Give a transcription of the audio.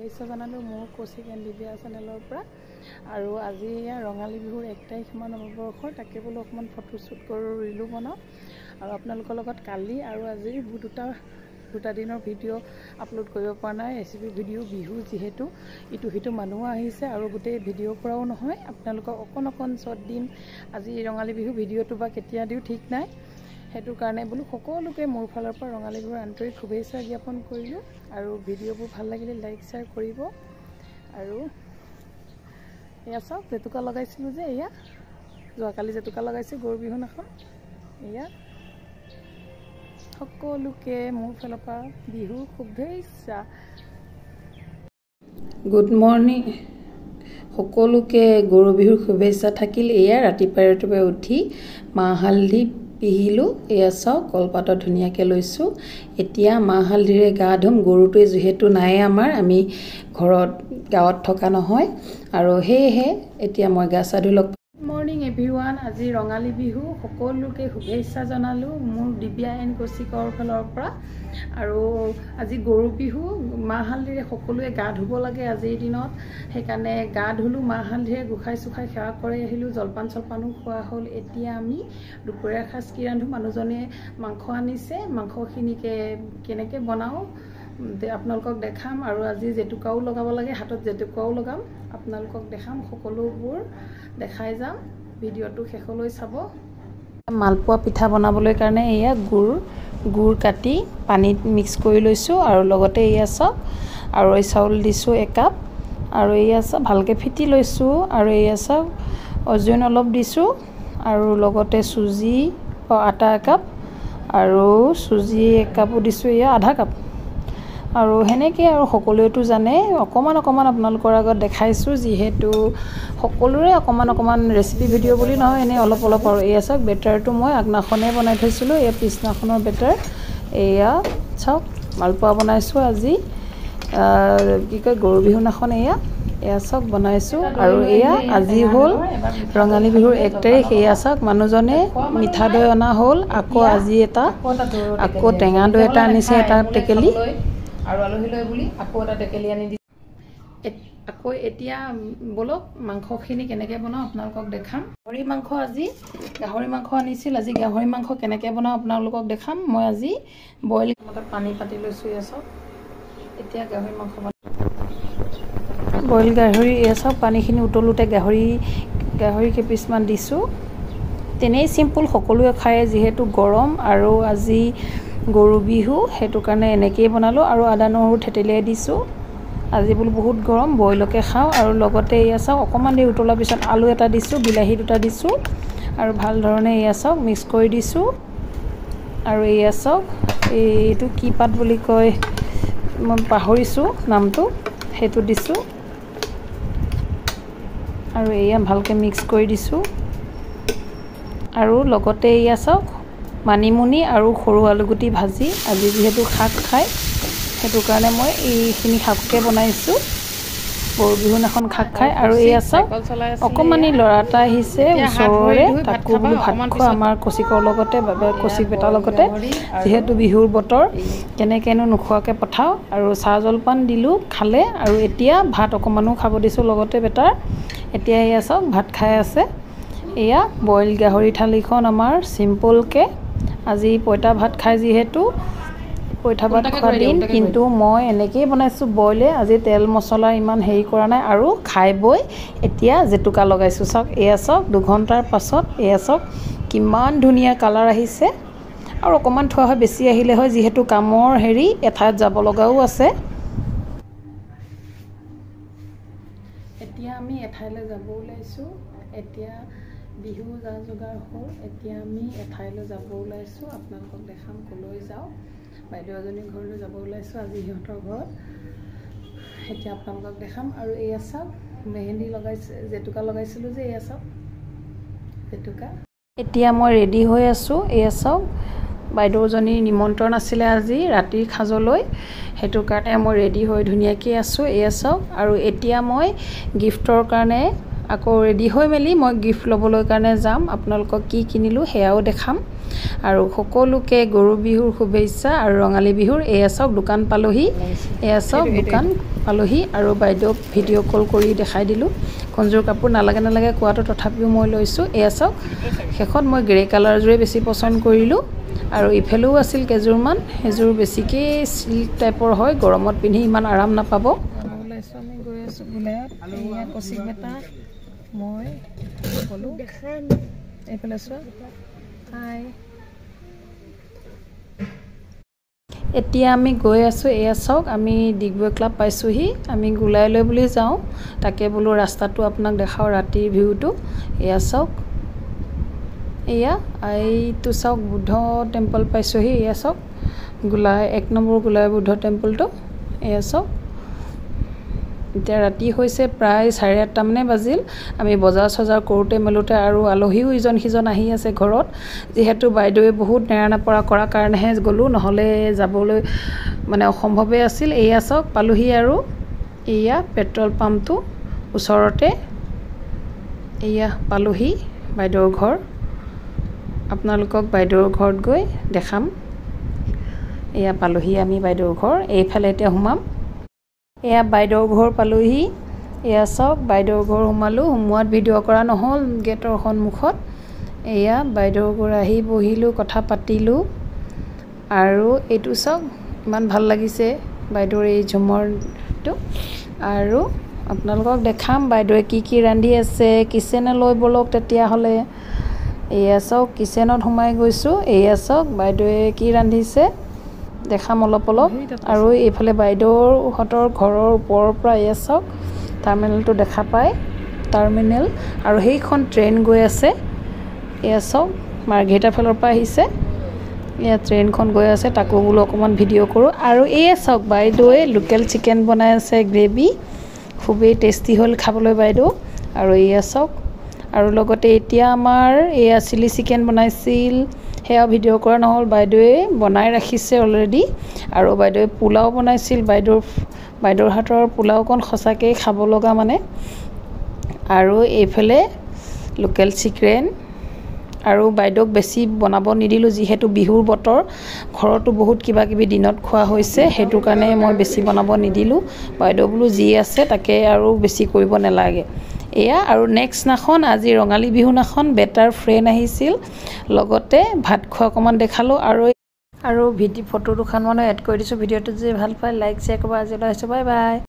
শুভেচ্ছা জনালোঁ মোৰ কৌশিক এণ্ড দিব্যা চেনেলৰ পৰা। আৰু আজি ৰঙালী বিহুৰ 1 তাৰিখমান নৱবৰ্ষৰ, তাকে বোলো অকণমান ফটোশ্বুট কৰোঁ, ৰিলো বনাওঁ। আৰু আপোনালোকৰ লগত কালি আৰু আজিৰ দুটা দিনৰ ভিডিঅ' আপলোড কৰিব পৰা নাই, ৰেচিপি ভিডিঅ'। বিহু যিহেতু ইটো সিটো মানুহ আহিছে আৰু গোটেই ভিডিঅ'ৰ পৰাও নহয়, আপোনালোকক অকণ শ্বৰ্ট দিম। আজি ৰঙালী বিহু ভিডিঅ'টো বা কেতিয়া দিওঁ ঠিক নাই, সেইটো কাৰণে বোলো সকলোকে মোৰ ফালৰ পৰা ৰঙালী বিহুৰ আন্তৰিক শুভেচ্ছা জ্ঞাপন কৰিলোঁ। আৰু ভিডিঅ'বোৰ ভাল লাগিলে লাইক শ্বেয়াৰ কৰিব। আৰু এয়া চাওক, জেতুকা লগাইছিলোঁ যে, এয়া যোৱাকালি জেতুকা লগাইছোঁ গৰু বিহুনাখন। এয়া সকলোকে মোৰ ফালৰ পৰা বিহু শুভেচ্ছা। গুড মৰ্ণিং, সকলোকে গৰু বিহুৰ শুভেচ্ছা থাকিল। এয়া ৰাতিপুৱাই উঠি মাহ হালধি পিহিলোঁ। এয়া চাওক, কলপাতত ধুনীয়াকৈ লৈছোঁ। এতিয়া মাহ হালধিৰে গা ধুম। গৰুটোৱে যিহেতু নাই আমাৰ, আমি ঘৰত গাঁৱত থকা নহয়, আৰু সেয়েহে এতিয়া মই গা চা ধুই লগ। গুড মৰ্ণিং এভৰিৱান, আজি ৰঙালী বিহু, সকলোকে শুভেচ্ছা জনালোঁ মোৰ দিব্যা এণ্ড কৌশিকৰ ফালৰ পৰা। আৰু আজি গৰু বিহু, মাহ হালধিৰে সকলোৱে গা ধুব লাগে আজিৰ দিনত, সেইকাৰণে গা ধুলোঁ মাহ হালধিৰে, গোসাঁই চোসাই সেৱা কৰি আহিলোঁ, জলপান চলপানো খোৱা হ'ল। এতিয়া আমি দুপৰীয়াৰ সাজ কি ৰান্ধোঁ, মানুহজনে মাংস আনিছে, মাংসখিনিকে কেনেকৈ বনাওঁ আপোনালোকক দেখাম। আৰু আজি জেতুকাও লগাব লাগে, হাতত জেতুকাও লগাম, আপোনালোকক দেখাম, সকলোবোৰ দেখাই যাম। ভিডিঅ'টো শেষলৈ চাব। মালপোৱা পিঠা বনাবলৈ কাৰণে এয়া গুড় কাটি পানীত মিক্স কৰি লৈছোঁ, আৰু লগতে এয়া চাওক আৰৈ চাউল দিছোঁ 1 কাপ, আৰু এয়া চাওক ভালকৈ ফিটি লৈছোঁ। আৰু এয়া চাওক অজৱাইন অলপ দিছোঁ, আৰু লগতে চুজি আটা 1 কাপ, আৰু চুজি 1 কাপো দিছোঁ, এয়া আধা কাপ। আৰু সেনেকৈ আৰু সকলোৱেতো জানে, অকণমান আপোনালোকৰ আগত দেখাইছোঁ, যিহেতু সকলোৰে অকণমান ৰেচিপি ভিডিঅ' বুলি নহয়, এনেই অলপ আৰু। এয়া চাওক বেটাৰটো মই আগদিনাখনেই বনাই থৈছিলোঁ, এয়া পিছদিনাখনৰ বেটাৰ। এয়া চাওক মালপোৱা বনাইছোঁ আজি কি কয় গৰু বিহুনাখন। এয়া চাওক বনাইছোঁ। আৰু এয়া আজি হ'ল ৰঙালী বিহুৰ 1 তাৰিখ। এয়া চাওক মানুহজনে মিঠা দৈ অনা হ'ল, আকৌ আজি আকৌ টেঙা দৈ এটা আনিছে, এটা টেকেলি, আৰু আলহী লৈ বুলি আকৌ এটা টেকেলি আনি দিছে। আকৌ এতিয়া বলক মাংসখিনি কেনেকৈ বনাওঁ আপোনালোকক দেখাম। গাহৰি মাংস আনিছিল, আজি গাহৰি মাংস কেনেকৈ বনাওঁ আপোনালোকক দেখাম। মই আজি বইল পানী পাতি লৈছোঁ। এয়া চাওক, এতিয়া গাহৰি মাংস বইল গাহৰি। এয়া চাওক পানীখিনি উতলোতে গাহৰি কেইপিচমান দিছোঁ। তেনেই চিম্পুল, সকলোৱে খায় যিহেতু গৰম, আৰু আজি গৰু বিহু, সেইটো কাৰণে এনেকৈয়ে বনালোঁ। আৰু আদা নহৰু থেতেলিয়াই দিছোঁ, আজি বোলো বহুত গৰম, বইলকে খাওঁ। আৰু লগতে এয়া চাওক অকণমান দেৰি উতলাৰ পিছত আলু এটা দিছোঁ, বিলাহী 2টা দিছোঁ, আৰু ভাল ধৰণে এয়া চাওক মিক্স কৰি দিছোঁ। আৰু এয়া চাওক এইটো কি পাত বুলি কয়, মই পাহৰিছোঁ নামটো, সেইটো দিছোঁ। আৰু এয়া ভালকৈ মিক্স কৰি দিছোঁ। আৰু লগতে এয়া চাওক মানিমুনি আৰু সৰু আলুগুটি ভাজি, আজি যিহেতু শাক খায়, সেইটো কাৰণে মই এইখিনি শাককে বনাইছোঁ, গৰু বিহুনাখন শাক খায়। আৰু এয়া চাওক অকণমানি ল'ৰা এটা আহিছে ওচৰৰে, তাকো বোলো ভাত খোৱা আমাৰ কৌশিকৰ লগতে, কৌশিক বেটাৰ লগতে, যিহেতু বিহুৰ বতৰ, কেনেকৈনো নোখোৱাকৈ পঠাওঁ। আৰু চাহ জলপান দিলোঁ, খালে। আৰু এতিয়া ভাত অকণমানো খাব দিছোঁ লগতে বেটাৰ। এতিয়া এয়া চাওক ভাত খাই আছে। এয়া বইল গাহৰি থালিখন আমাৰ চিম্পলকৈ, আজি পঁইতা ভাত খাই, যিহেতু পঁইতা ভাত খোৱা দিন, কিন্তু মই এনেকৈয়ে বনাইছোঁ বইলে, আজি তেল মছলা ইমান হেৰি কৰা নাই। আৰু খাই বৈ এতিয়া জেতুকা লগাইছোঁ। চাওক এয়া চাওক 2 ঘণ্টাৰ পাছত এয়া চাওক কিমান ধুনীয়া কালাৰ আহিছে। আৰু অকণমান থোৱা হয়, বেছি আহিলে হয়, যিহেতু কামৰ এঠাইত যাব লগাও আছে। এতিয়া আমি এঠাইলৈ যাব ওলাইছোঁ। এতিয়া বিহু যা যোগাৰ হ'ল, এতিয়া আমি এঠাইলৈ যাব ওলাইছোঁ, আপোনালোকক দেখাম ক'লৈ যাওঁ। বাইদেউ এজনীৰ ঘৰলৈ যাব ওলাইছোঁ, আজি সিহঁতৰ ঘৰত, এতিয়া আপোনালোকক দেখাম। আৰু এয়া চাওক মেহেন্দি জেতুকা লগাইছিলোঁ যে, এয়া চাওক জেতুকা। এতিয়া মই ৰেডি হৈ আছোঁ। এয়া চাওক বাইদেউজনীৰ নিমন্ত্ৰণ আছিলে আজি ৰাতিৰ সাজলৈ, সেইটো কাৰণে মই ৰেডি হৈ ধুনীয়াকৈ আছোঁ। এয়া চাওক। আৰু এতিয়া মই গিফ্টৰ কাৰণে আকৌ ৰেডি হৈ মেলি মই গিফ্ট ল'বলৈ কাৰণে যাম আপোনালোকক কি কিনিলোঁ সেয়াও দেখাম আৰু সকলোকে গৰু বিহুৰ শুভেচ্ছা আৰু ৰঙালী বিহুৰ এয়া চাওক দোকান পালোহি এয়া চাওক দোকান পালোহি আৰু বাইদেউক ভিডিঅ' কল কৰি দেখাই দিলোঁ কণযোৰ কাপোৰ নালাগে কোৱাটো তথাপিও মই লৈছোঁ এয়া চাওক শেষত মই গ্ৰে কালাৰযোৰে বেছি পচন্দ কৰিলোঁ আৰু ইফালেও আছিল কেইযোৰমান সেইযোৰ বেছিকৈ চিল্ক টাইপৰ হয় গৰমত পিন্ধি ইমান আৰাম নাপাব ওলাইছোঁ আমি গৈ আছোঁ গোলায়ত এয়া কচিক বেটা মই সকলো এইফালে চোৱা হাই এতিয়া আমি গৈ আছোঁ এয়া চাওক আমি ডিগবৈ ক্লাব পাইছোঁহি আমি গোলাইলৈ বুলি যাওঁ তাকে বোলো ৰাস্তাটো আপোনাক দেখাওঁ ৰাতিৰ ভিউটো এয়া চাওক এয়া এইটো চাওক বুদ্ধ টেম্পল পাইছোঁহি এয়া চাওক গোলাই 1 নম্বৰ গোলাই বুদ্ধ টেম্পলটো এয়া চাওক এতিয়া ৰাতি হৈছে প্ৰায় 8:30 মানে বাজিল আমি বজাৰ চজাৰ কৰোঁতে মেলোঁতে আৰু আলহীও ইজন সিজন আহি আছে ঘৰত যিহেতু বাইদেৱে বহুত নেৰানেপৰা কৰাৰ কাৰণেহে গ'লোঁ নহ'লে যাবলৈ মানে অসম্ভৱে আছিল এয়া চাওক পালোহি আৰু এয়া পেট্ৰল পাম্পটো ওচৰতে এয়া পালোহি বাইদেউৰ ঘৰ আপোনালোকক বাইদেউৰ ঘৰত গৈ দেখাম এয়া পালোহি আমি বাইদেউৰ ঘৰ এইফালে এতিয়া সোমাম এয়া বাইদেউৰ ঘৰ পালোহি এয়া চাওক বাইদেউৰ ঘৰ সোমালোঁ সোমোৱাত ভিডিঅ' কৰা নহ'ল গেটৰ সন্মুখত এয়া বাইদেউৰ ঘৰ আহি বহিলোঁ কথা পাতিলোঁ আৰু এইটো চাওক ইমান ভাল লাগিছে বাইদেউৰ এই ঝুমৰটো আৰু আপোনালোকক দেখাম বাইদেৱে কি ৰান্ধি আছে কিচেনলৈ বলক তেতিয়াহ'লে এয়া চাওক কিচেনত সোমাই গৈছোঁ এয়া চাওক বাইদেৱে কি ৰান্ধিছে দেখাম অলপ আৰু এইফালে বাইদেউহঁতৰ ঘৰৰ ওপৰৰ পৰা এয়া চাওক টাৰ্মিনেলটো দেখা পায় টাৰ্মিনেল আৰু সেইখন ট্ৰেইন গৈ আছে এয়া চাওক মাৰ্ঘেৰিটা ফালৰ পৰা আহিছে এয়া ট্ৰেইনখন গৈ আছে তাকো বোলো অকণমান ভিডিঅ' কৰোঁ আৰু এয়া চাওক বাইদেৱে লোকেল চিকেন বনাই আছে গ্ৰেভি খুবেই টেষ্টি হ'ল খাবলৈ বাইদেউ আৰু এয়া চাওক আৰু লগতে এতিয়া আমাৰ এয়া চিলি চিকেন বনাইছিল সেয়া ভিডিঅ' কৰা নহ'ল বাইদেৱে বনাই ৰাখিছে অলৰেডি আৰু বাইদেৱে পোলাও বনাইছিল বাইদেউৰ হাতৰ পোলাওকণ সঁচাকৈ খাব লগা মানে আৰু এইফালে লোকেল চিকেন আৰু বাইদেউক বেছি বনাব নিদিলোঁ যিহেতু বিহুৰ বতৰ ঘৰতো বহুত কিবা কিবি দিনত খোৱা হৈছে সেইটো কাৰণে মই বেছি বনাব নিদিলোঁ বাইদেউ বোলো যি আছে তাকে আৰু বেছি কৰিব নালাগে এয়া আৰু নেক্সট নাখন আজি ৰঙালী বিহু নাখন বেটাৰ ফ্ৰেণ্ড আহিছিল লগতে ভাত খোৱা অকণমান দেখালোঁ আৰু ফটো দুখনমানো এড কৰি দিছোঁ ভিডিঅ'টো যদি ভাল পায় লাইক শ্বেয়াৰ কৰিব আজিলৈ আহিছোঁ বাই বাই